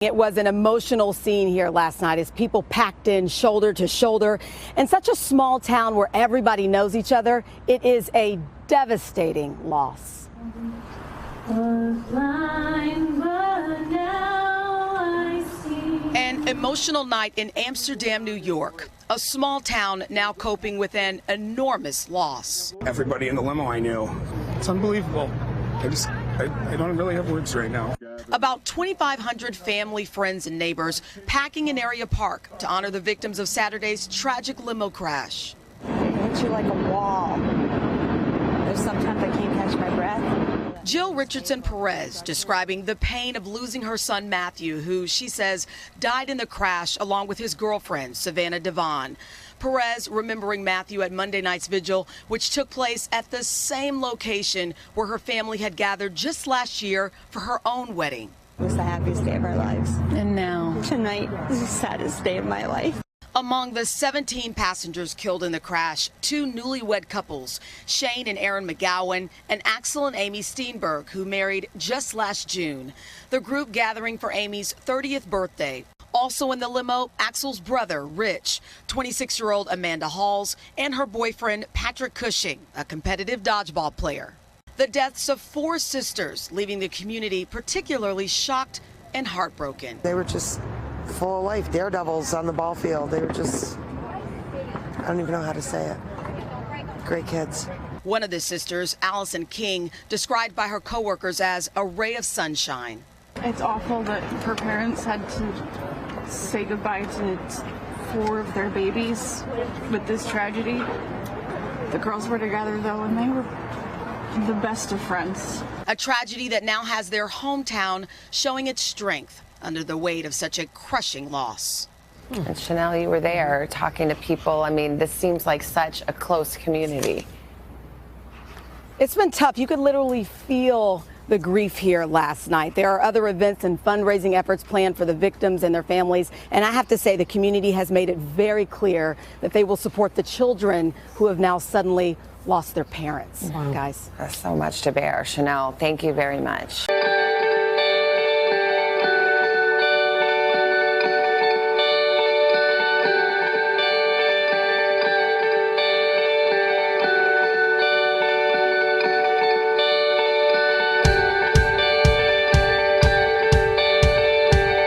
It was an emotional scene here last night as people packed in shoulder to shoulder. In such a small town where everybody knows each other, it is a devastating loss. An emotional night in Amsterdam, New York. A small town now coping with an enormous loss. Everybody in the limo I knew. It's unbelievable. I don't really have words right now. About 2,500 family, friends, and neighbors packing an area park to honor the victims of Saturday's tragic limo crash. It hits you like a wall. There's sometimes I can't catch my breath. Jill Richardson Perez describing the pain of losing her son Matthew, who she says died in the crash along with his girlfriend Savannah Devon. Perez remembering Matthew at Monday night's vigil, which took place at the same location where her family had gathered just last year for her own wedding. It was the happiest day of our lives. And now Tonight is the saddest day of my life. Among the 17 passengers killed in the crash, two newlywed couples, Shane and Aaron McGowan, and Axel and Amy Steenberg, who married just last June. The group gathering for Amy's 30th birthday. Also in the limo, Axel's brother, Rich, 26-year-old Amanda Halls, and her boyfriend, Patrick Cushing, a competitive dodgeball player. The deaths of four sisters, leaving the community particularly shocked and heartbroken. They were just full of life, daredevils on the ball field. They were just, I don't even know how to say it. Great kids. One of the sisters, Allison King, described by her coworkers as a ray of sunshine. It's awful that her parents had to say goodbye to four of their babies with this tragedy. The girls were together though, and they were the best of friends. A tragedy that now has their hometown showing its strength under the weight of such a crushing loss. And Sheinelle, you were there talking to people. I mean, this seems like such a close community. It's been tough. You could literally feel the grief here last night. There are other events and fundraising efforts planned for the victims and their families. And I have to say, the community has made it very clear that they will support the children who have now suddenly lost their parents. Wow. Guys. That's so much to bear. Sheinelle, thank you very much.